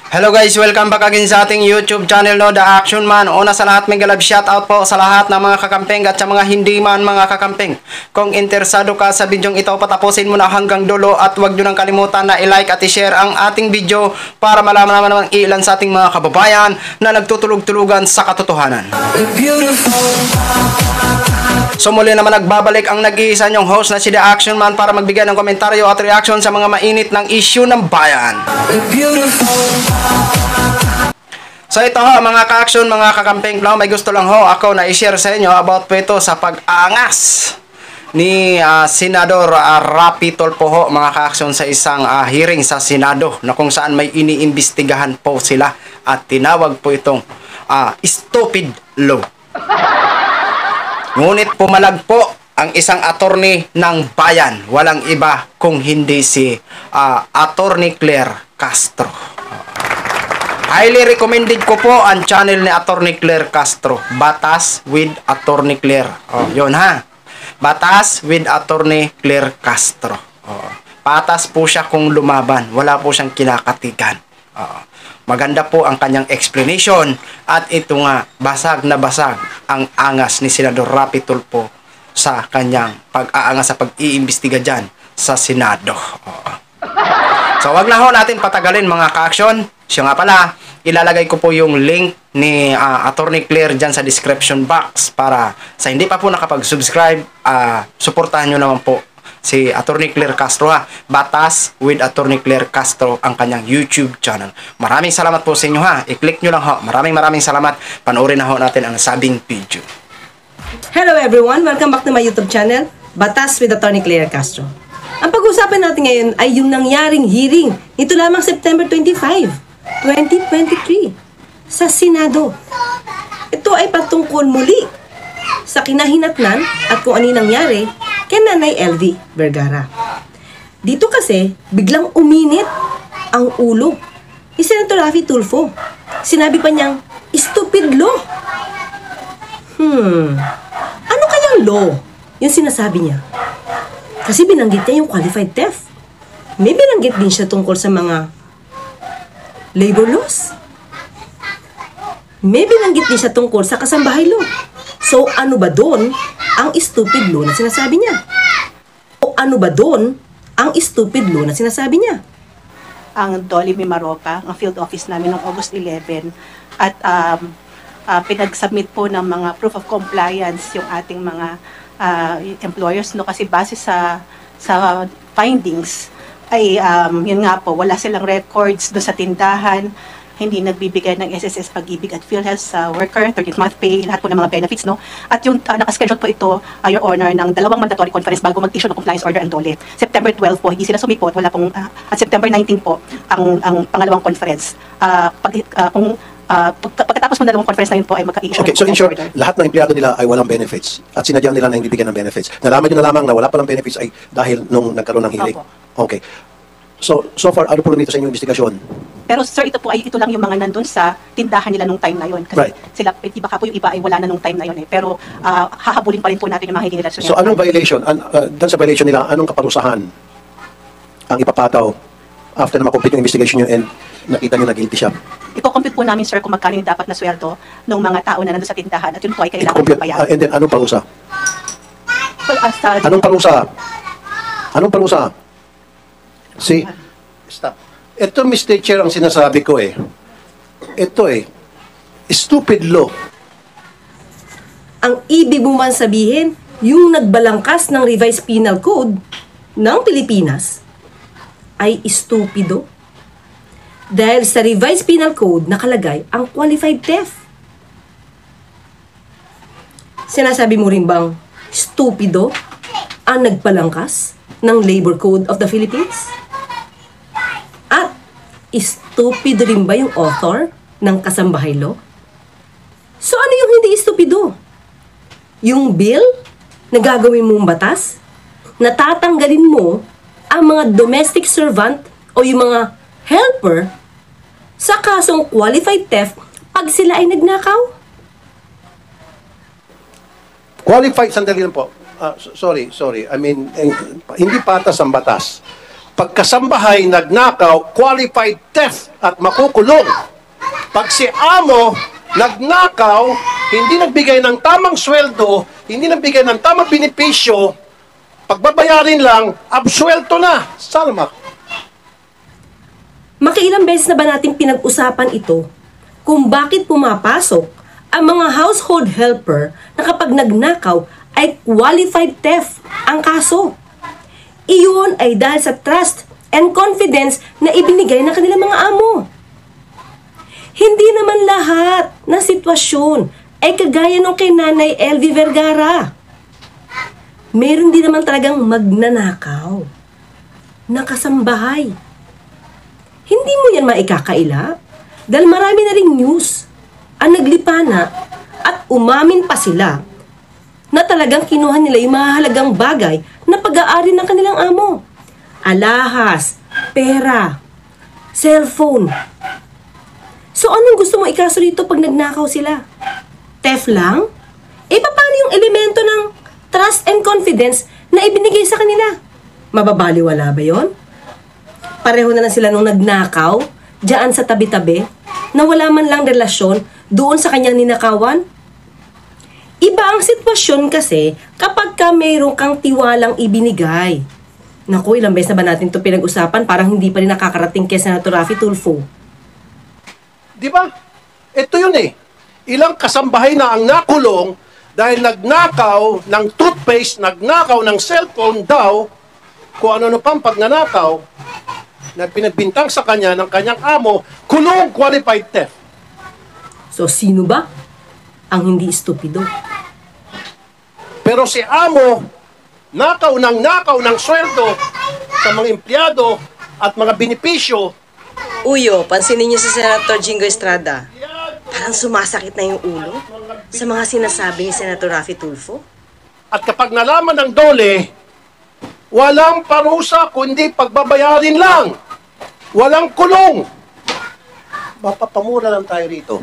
Hello guys, welcome back again sa ating YouTube channel, no, The Action Man. Una sa lahat, mega love shoutout po sa lahat ng mga kakampeng at sa mga hindi man mga kakampeng. Kung interesado ka sa bidyong ito, patapusin mo na hanggang dulo at huwag nyo nang kalimutan na i-like at i-share ang ating video para malaman naman ng ilan sa ating mga kababayan na nagtutulog-tulugan sa katotohanan. So muli naman nagbabalik ang nag-iisa nyong host na si The Action Man para magbigay ng komentaryo at reaction sa mga mainit ng issue ng bayan. So ito ho mga ka-action, mga kakampeng, may gusto lang ho ako na i-share sa inyo about po ito sa pag-aangas ni Senador Rapi Tulfo ho, mga ka-action, sa isang hearing sa Senado na kung saan may iniimbestigahan po sila at tinawag po itong stupid law. Ngunit pumalag po ang isang attorney ng bayan, walang iba kung hindi si Attorney Claire Castro. Highly recommended ko po ang channel ni Attorney Claire Castro, Batas with Attorney Claire. Yun ha. Batas with Attorney Claire Castro. Patas po siya kung lumaban, wala po siyang kinakatigan. Maganda po ang kanyang explanation at ito nga, basag na basag ang angas ni Senador Rapi Tulfo sa kanyang pag-aangas sa pag-iimbestiga dyan sa Senado. So wag na ho natin patagalin mga ka-action. Siya nga pala, ilalagay ko po yung link ni Attorney Claire dyan sa description box para sa hindi pa po nakapag-subscribe, suportahan nyo naman po si Attorney Claire Castro ha. Batas with Attorney Claire Castro ang kanyang YouTube channel. Maraming salamat po sa inyo ha. I-click nyo lang ho. Maraming salamat. Panoorin na ho natin ang nasabing video. Hello everyone! Welcome back to my YouTube channel, Batas with Attorney Claire Castro. Ang pag-uusapan natin ngayon ay yung nangyaring hearing nito lamang September 25, 2023 sa Senado. Ito ay patungkol muli sa kinahinatnan at kung ano yung nangyari kay Nanay LV Vergara. Dito kasi, biglang uminit ang ulo ni Senator Rapi Tulfo. Sinabi pa niyang, stupid law. Ano kayang law yung sinasabi niya? Kasi binanggit niya yung qualified theft. May binanggit din siya tungkol sa mga labor laws. May binanggit din siya tungkol sa kasambahay law. So, ano ba doon ang stupid law na sinasabi niya? O ano ba doon ang stupid law na sinasabi niya? Ang Dolly Mimaropa, ang field office namin noong August 11, at pinag-submit po ng mga proof of compliance yung ating mga employers, no, kasi base sa findings ay yun nga po, wala silang records do sa tindahan, hindi nagbibigay ng SSS Pag-ibig at PhilHealth sa worker, 13th month pay, lahat po ng mga benefits, no? At yung nakaschedule po ito, Your Honor, ng dalawang mandatory conference bago mag-issue ng compliance order ang DOLE. September 12 po, hindi sila sumipot, wala pong, at September 19 po, ang pangalawang conference. Pagkatapos ng dalawang conference na yun po ay magka-issue Okay, so in short, lahat ng empleyado nila ay walang benefits at sinadyang nila na hindi bigyan ng benefits. Nalaman nyo na lamang na wala palang benefits ay dahil nung nagkaroon ng hearing. Okay. So far, ano po dito sa inyong investigasyon? Pero sir, ito lang yung mga nandun sa tindahan nila nung time na yun. Kasi sila, iba ka po yung iba ay wala na nung time na yun eh. Pero hahabulin pa rin po natin yung mga hindi nila. So anong violation? Dan sa violation nila, anong kaparusahan ang ipapataw after na ma-complete yung investigation nyo and nakita nyo na guilty siya? Ipo-compute po namin sir kung magkano yung dapat na sweldo ng mga tao na nandun sa tindahan at yun po ay kailangan bayaran. And then anong parusa? Well, Anong parusa? Anong parusa? See? Stop. Ito, Mr. Chair, ang sinasabi ko eh. Ito eh. Stupid law. Ang ibig mo man sabihin, yung nagbalangkas ng revised penal code ng Pilipinas ay stupido. Dahil sa revised penal code nakalagay ang qualified theft. Sinasabi mo rin bang stupido ang nagbalangkas ng Labor Code of the Philippines? At stupido rin ba yung author ng kasambahay law? So ano yung hindi stupido? Yung bill na gagawin mong batas, natatanggalin mo ang mga domestic servant o yung mga helper sa kasong qualified theft pag sila ay nagnakaw? Qualified, sandali lang po. Sorry. I mean, hindi patas ang batas. pagkasambahay nagnakaw, qualified theft at makukulong. Pag si amo nagnakaw, hindi nagbigay ng tamang sweldo, hindi nagbigay ng tamang benepisyo, pagbabayarin lang, absuelto na. Salma. Makiilang beses na ba natin pinag-usapan ito kung bakit pumapasok ang mga household helper na kapag nagnakaw ay qualified theft ang kaso? Iyon ay dahil sa trust and confidence na ibinigay ng kanilang mga amo. Hindi naman lahat ng sitwasyon ay kagaya nung kay Nanay LV Vergara. Meron din naman talagang magnanakaw, nakasambahay. Hindi mo yan maikakaila dahil marami na ring news ang naglipana at umamin pa sila na talagang kinuha nila yung mahalagang bagay na pag-aari ng kanilang amo. Alahas, pera, cellphone. So anong gusto mo ikaso rito pag nagnakaw sila? Theft lang? Paano yung elemento ng trust and confidence na ibinigay sa kanila? Mababaliwala ba yon? Pareho na lang sila nung nagnakaw, diyan sa tabi-tabi, na wala man lang relasyon doon sa kanyang ninakawan? Iba ang sitwasyon kasi kapag ka mayroon kang tiwalang ibinigay. Naku, ilang beses na ba natin ito pinag-usapan, parang hindi pa rin nakakarating kay Senator Raffy Tulfo. Di ba? Ito yun eh. Ilang kasambahay na ang nakulong dahil nagnakaw ng toothpaste, nagnakaw ng cellphone daw, kung ano pang pagnanakaw, na pinagbintang sa kanya ng kanyang amo, kulong qualified theft. So, sino ba ang hindi estupido? Pero si amo, nakaw ng sweldo sa mga empleyado at mga benepisyo. Uyo, pansinin niyo si Senator Jingo Estrada. Parang sumasakit na yung ulo sa mga sinasabi ni Senator Raffy Tulfo. At kapag nalaman ng dole, walang parusa kundi pagbabayarin lang. Walang kulong. Mapapamura lang tayo rito.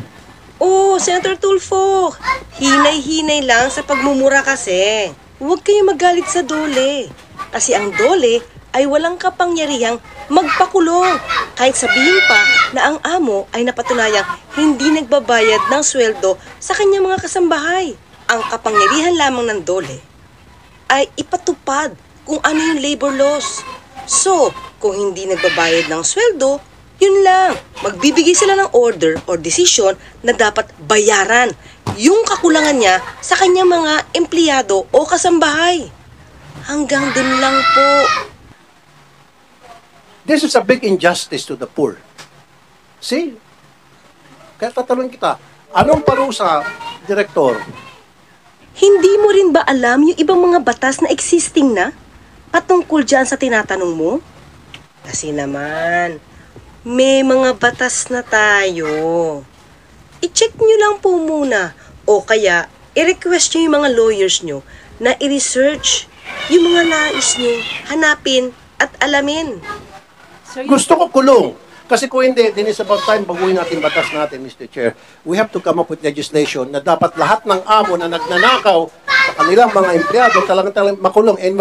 Oh, Senator Tulfo, hinay-hinay lang sa pagmumura kasi. Huwag kayo magalit sa dole. Kasi ang dole ay walang kapangyarihang magpakulong. Kahit sabihin pa na ang amo ay napatunayang hindi nagbabayad ng sweldo sa kanyang mga kasambahay. Ang kapangyarihan lamang ng dole ay ipatupad kung ano yung labor laws. So, kung hindi nagbabayad ng sweldo, yun lang, magbibigay sila ng order or decision na dapat bayaran yung kakulangan niya sa kanyang mga empleyado o kasambahay. Hanggang dun lang po. This is a big injustice to the poor. See? Kaya tatanungin kita, anong parusa, Direktor? Hindi mo rin ba alam yung ibang mga batas na existing na patungkol dyan sa tinatanong mo? Kasi naman, may mga batas na tayo. I-check nyo lang po muna o kaya i-request nyo yung mga lawyers nyo na i-research yung mga nais nyo, hanapin at alamin. Gusto ko kulong. Kasi kung hindi, then it's about time baguhin natin batas natin, Mr. Chair. We have to come up with legislation na dapat lahat ng amo na nagnanakaw sa kanilang mga empleyado talagang makulong. And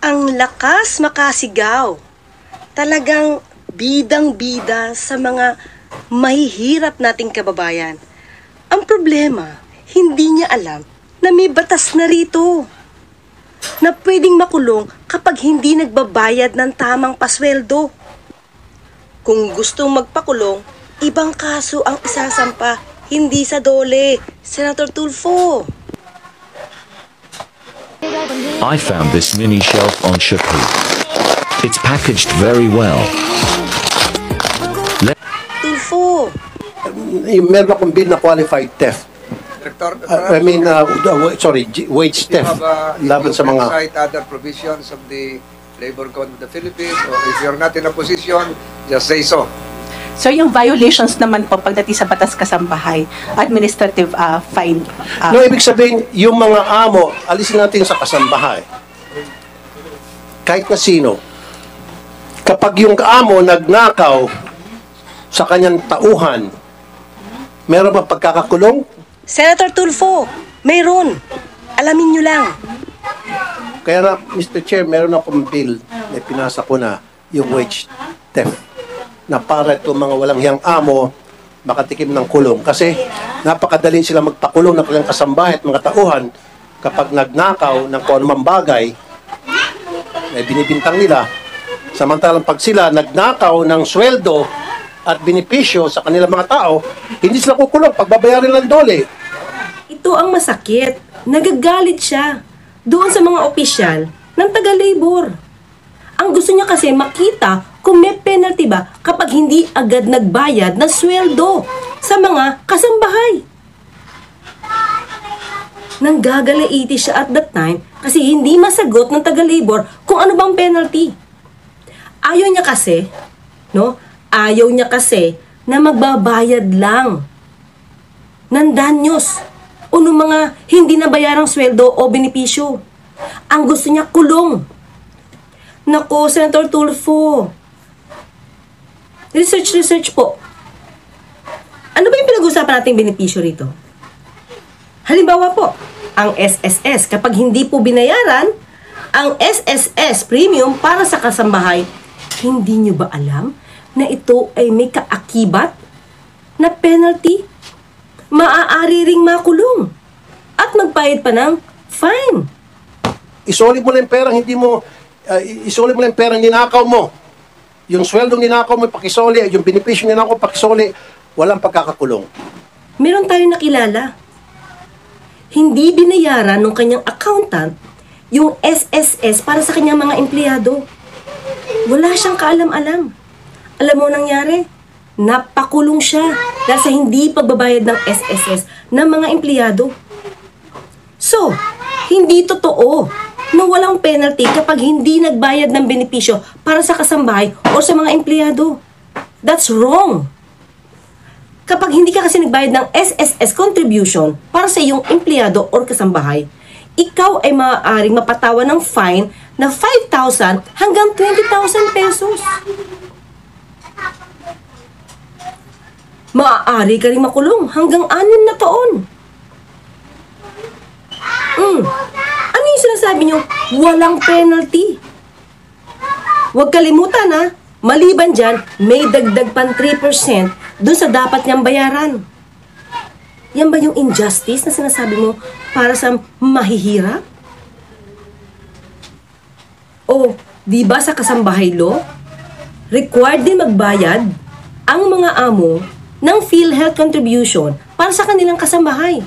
Ang lakas makasigaw. Talagang bidang-bida sa mga mahihirap nating kababayan. Ang problema, hindi niya alam na may batas na rito na pwedeng makulong kapag hindi nagbabayad ng tamang pasweldo. Kung gustong magpakulong, ibang kaso ang isasampa, hindi sa dole. Senator Tulfo. I found this mini shelf on Shopee. It's packaged very well. Tulfo. meron akong bill na qualified theft. Director, wage you theft. have, Laban sa mga... cite other provisions of the Labor Code of the Philippines, or if you're not in a position, just say so. So yung violations naman po pagdating sa batas kasambahay, administrative fine. No, ibig sabihin, yung mga amo, alisin natin sa kasambahay. Kahit na sino. Kapag yung amo nagnakaw sa kanyang tauhan, meron ba pagkakakulong? Senator Tulfo, mayroon. Alamin nyo lang. Kaya na, Mr. Chair, meron akong bill na pinasa ko na yung wage theft na para itong mga walang hiyang amo makatikim ng kulong. Kasi napakadali sila magpakulong ng kanilang kasambahay at mga tauhan kapag nagnakaw ng kung anumang bagay na binibintang nila. Samantalang pag sila nagnakaw ng sweldo at benepisyo sa kanilang mga tao, hindi sila kukulong, pagbabayarin ng dole. Ito ang masakit. Nagagalit siya doon sa mga opisyal ng taga-labor. Ang gusto niya kasi makita kung may penalty ba kapag hindi agad nagbayad ng sweldo sa mga kasambahay. Nanggagalaiti siya at that time kasi hindi masagot ng taga-labor kung ano bang penalty. Ayaw niya kasi na magbabayad lang ng danyos o ng mga hindi nabayarang sweldo o benepisyo. Ang gusto niya kulong. Nako, Senator Tulfo. Research po. Ano ba yung pinag-usapan nating benepisyo rito? Halimbawa po, ang SSS, kapag hindi po binayaran, ang SSS premium para sa kasambahay, hindi nyo ba alam na ito ay may kaakibat na penalty? Maaari ring makulong at magbayad pa ng fine. Isoli mo lang yung perang hindi mo, isoli mo lang yung perang ninakaw mo. Yung sweldong ninakaw mo, pakisoli, yung benepisyo ninakaw, pakisoli, walang pagkakakulong. Meron tayong nakilala. Hindi binayaran ng kanyang accountant yung SSS para sa kanyang mga empleyado. Wala siyang kaalam-alam. Alam mo nangyari? Napakulong siya dahil sa hindi pagbabayad ng SSS ng mga empleyado. So, hindi totoo na walang penalty kapag hindi nagbayad ng benepisyo para sa kasambahay o sa mga empleyado. That's wrong. Kapag hindi ka kasi nagbayad ng SSS contribution para sa iyong empleyado o kasambahay, ikaw ay maaaring mapatawan ng fine na 5,000 hanggang 20,000 pesos. Maaari ka rin makulong hanggang 6 na taon. Ano yung sinasabi nyo? Walang penalty. Huwag kalimutan ha, maliban dyan, may dagdag pan 3% dun sa dapat niyang bayaran. Yan ba yung injustice na sinasabi mo para sa mahihirap? O, di ba sa kasambahay law, required din magbayad ang mga amo ng PhilHealth contribution para sa kanilang kasambahay.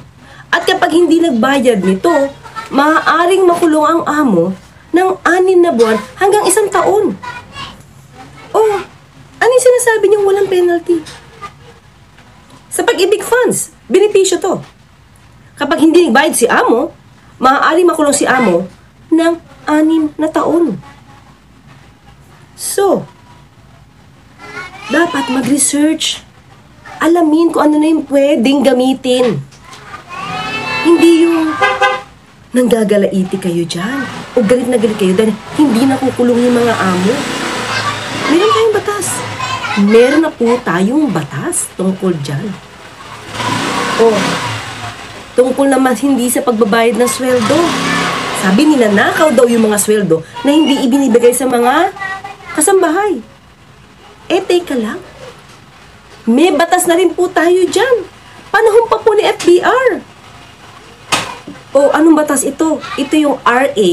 At kapag hindi nagbayad nito, maaaring makulong ang amo ng 6 na buwan hanggang 1 taon. Oh, ano yung sinasabi niyong walang penalty? Sa Pag-ibig Funds, benepisyo to. Kapag hindi nagbayad si amo, maaaring makulong si amo ng 6 na taon. So, dapat mag-research. Alamin kung ano na yung pwedeng gamitin. Hindi yung nanggagalaiti kayo dyan o galit na galit kayo dahil hindi nakukulong yung mga amo. Meron tayong batas. Meron na po tayong batas tungkol dyan. O, tungkol naman hindi sa pagbabayad ng sweldo. Sabi nila nakaw daw yung mga sweldo na hindi ibinibigay sa mga kasambahay. Teka lang. May batas na rin po tayo dyan. Panahon pa po ni FBR. O, anong batas ito? Ito yung RA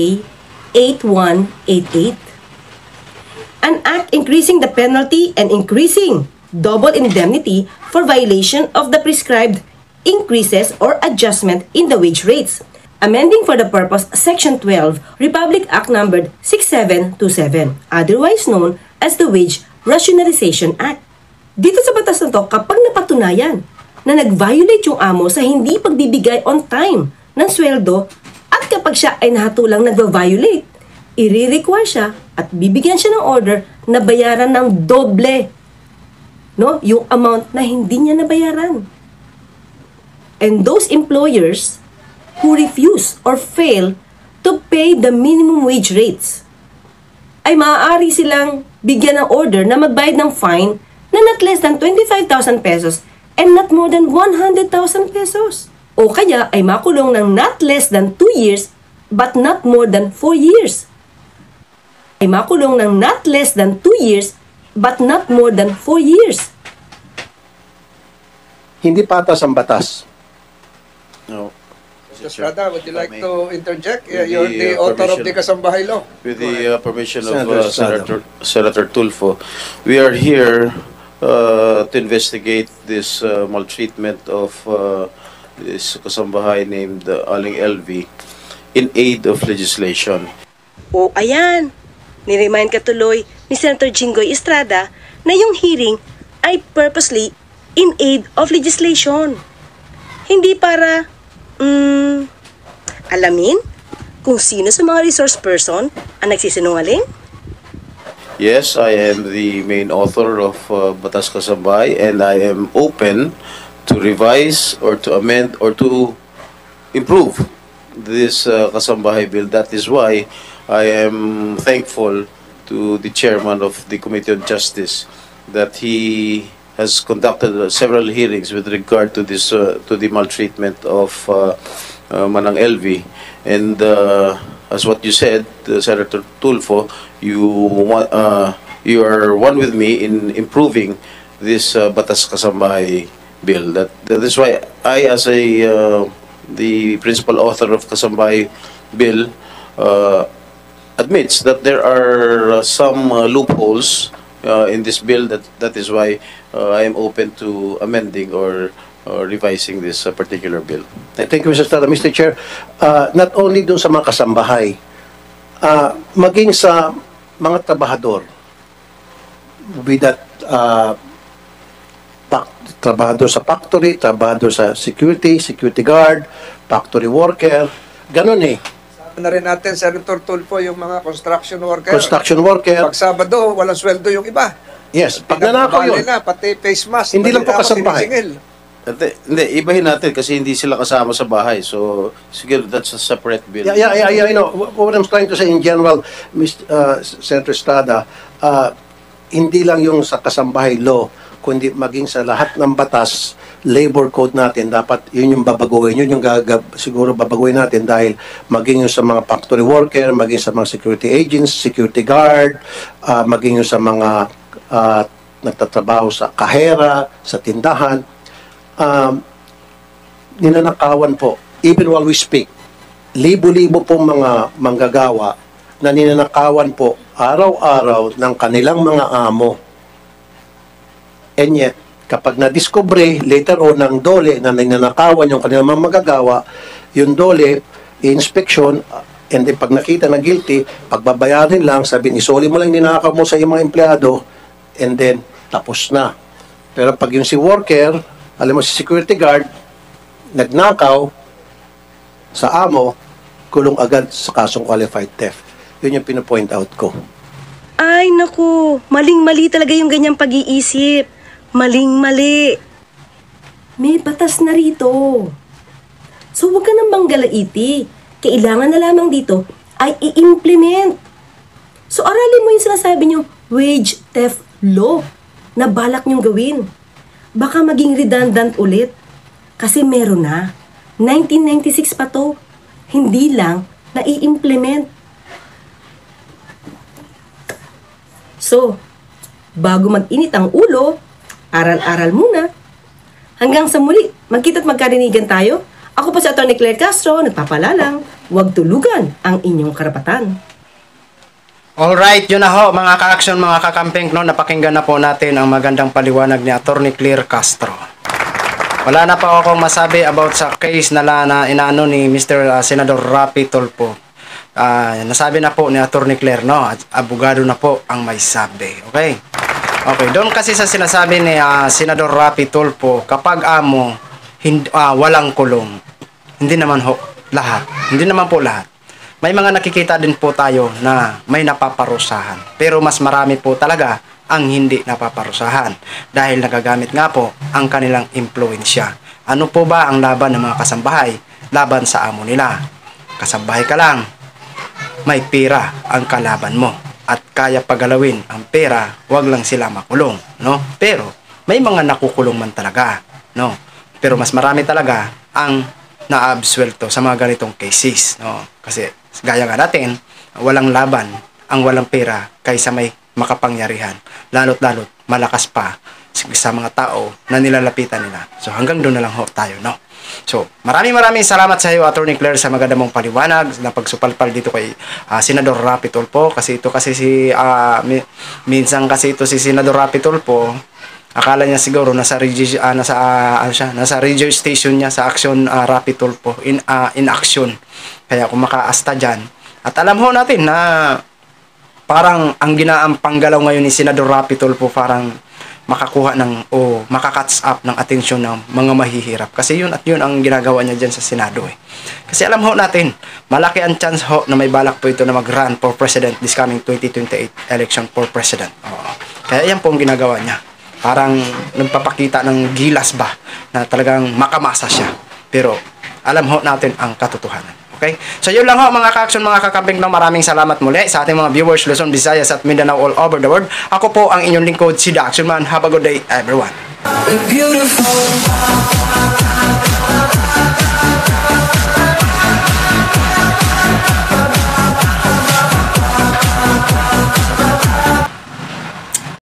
8188. An act increasing the penalty and increasing double indemnity for violation of the prescribed increases or adjustment in the wage rates. Amending for the purpose Section 12, Republic Act numbered 6727, otherwise known as the Wage Rationalization Act. Dito sa batas na to, kapag napatunayan na nag-violate yung amo sa hindi pagbibigay on time ng sweldo at kapag siya ay nahatulang nag-violate, i-require siya at bibigyan siya ng order na bayaran ng doble, no? Yung amount na hindi niya nabayaran. And those employers who refuse or fail to pay the minimum wage rates ay maaari silang bigyan ng order na magbayad ng fine na not less than 25,000 pesos and not more than 100,000 pesos. O kaya ay makulong ng not less than 2 years but not more than 4 years. Ay makulong ng not less than 2 years, but not more than 4 years. Hindi patas ang batas. No. Mr. Estrada, would you like to interject? With You're the, the author of permission. the Kasambahay Law. With the permission of Senator Estrada. Senator Tulfo, we are here to investigate this maltreatment of this kasambahay named Aling LV in aid of legislation. O ayan, niremind ka tuloy ni Senator Jinggoy Estrada na yung hearing ay purposely in aid of legislation. Hindi para, alamin kung sino sa mga resource person ang nagsisinungaling? Yes, I am the main author of Batas Kasambahay, and I am open to revise or to amend or to improve this Kasambahay bill. That is why I am thankful to the chairman of the Committee on Justice that he has conducted several hearings with regard to this to the maltreatment of Manang LV, and as what you said, Senator Tulfo, you are one with me in improving this Batas Kasambahay bill. That is why I, as the principal author of Kasambahay bill, admits that there are some loopholes in this bill. That is why I am open to amending or revising this particular bill. Thank you, Mr. Estrada. Mr. Chair, not only dun sa mga kasambahay, maging sa mga trabahador, be that trabahador sa factory, trabahador sa security guard, factory worker, ganun eh. Sabi na rin natin, Senator Tulfo, yung mga construction worker. Construction worker. Pag Sabado, walang sweldo yung iba. Yes, pag nanakaw yun. Na, pati face mask. Hindi lang po ako kasambahay. sinisingil. Hindi, ibahin natin kasi hindi sila kasama sa bahay. So, siguro that's a separate bill. Yeah, I know. What I'm trying to say in general, Senator Estrada, hindi lang yung sa kasambahay law, kundi maging sa lahat ng batas, labor code natin, dapat yun yung babaguhin. Yun yung siguro babaguhin natin dahil maging yung sa mga factory worker, maging sa mga security agents, security guard, maging yung sa mga nagtatrabaho sa kahera, sa tindahan, ninanakawan po, even while we speak, libo-libo pong mga manggagawa na ninanakawan po araw-araw ng kanilang mga amo. And yet, kapag na-discover later on ng dole na ninanakawan yung kanilang mga manggagawa, yung dole, inspection, and then pag nakita na guilty, pagbabayarin lang, sabihin, isoli mo lang ninakaw mo sa iyong mga empleyado, and then, tapos na. Pero pag yung si worker, alam mo, si security guard, nagnakaw sa amo, kulong agad sa kasong qualified theft. Yun yung pinapoint out ko. Ay naku, maling-mali talaga yung ganyang pag-iisip. Maling-mali. May batas na rito. So huwag ka nang manggalaiti. Kailangan na lamang dito ay i-implement. So aralin mo yung sinasabi nyo, wage theft law na balak nyong gawin. Baka maging redundant ulit. Kasi meron na. 1996 pa to. Hindi lang na i-implement. So, bago mag-init ang ulo, aral-aral muna. Hanggang sa muli, magkita't magkarinigan tayo. Ako po si Atty. Claire Castro, nagpapalalang, huwag tulugan ang inyong karapatan. Alright, yun na ho, mga ka-action, mga kakamping, no, napakinggan na po natin ang magandang paliwanag ni Atty. Claire Castro. Wala na pa akong masabi about sa case na inaano ni Mr. Senador Rapi Tulfo. Nasabi na po ni Atty. Claire, no, abogado na po ang may sabi. Okay? Okay, doon kasi sa sinasabi ni Senador Rapi Tulfo, kapag amo, walang kulong. Hindi naman ho, lahat. Hindi naman po lahat. May mga nakikita din po tayo na may napaparusahan. Pero mas marami po talaga ang hindi napaparusahan. Dahil nagagamit nga po ang kanilang impluensya. Ano po ba ang laban ng mga kasambahay? Laban sa amo nila. Kasambahay ka lang, may pera ang kalaban mo. At kaya pagalawin ang pera, wag lang sila makulong. No? Pero may mga nakukulong man talaga. No? Pero mas marami talaga ang na-absuelto sa mga ganitong cases, no? Kasi gaya nga natin, walang laban ang walang pera kaysa may makapangyarihan. Lalot-lalot, malakas pa sa mga tao na nilalapitan nila. So hanggang doon na lang ho tayo, no? So, maraming salamat sa iyo, Attorney Claire, sa maganda mong paliwanag na pagsupalpal dito kay Senador Rapi Tulfo, kasi ito kasi minsan kasi ito si Senador Rapi Tulfo, akala niya siguro nasa radio station niya sa action Rapi Tulfo in action. Kaya kung makaasta diyan. At alam ho natin na parang ang ginaampang galaw ngayon ni Senador Rapi Tulfo parang makakuha ng makakatch up ng atensyon ng mga mahihirap. Kasi yun ang ginagawa niya dyan sa Senado eh. Kasi alam ho natin, malaki ang chance ho na may balak po ito na mag-run for president this coming 2028 election for president. Kaya yan po ang ginagawa niya. Parang nagpapakita ng gilas ba na talagang makamasa siya. Pero alam ho natin ang katotohanan. Okay? So yun lang ho mga ka-action, mga kakabing, maraming salamat muli sa ating mga viewers Luzon, Visayas at Mindanao all over the world. Ako po ang inyong lingkod, si The Action Man. Have a good day everyone. Beautiful.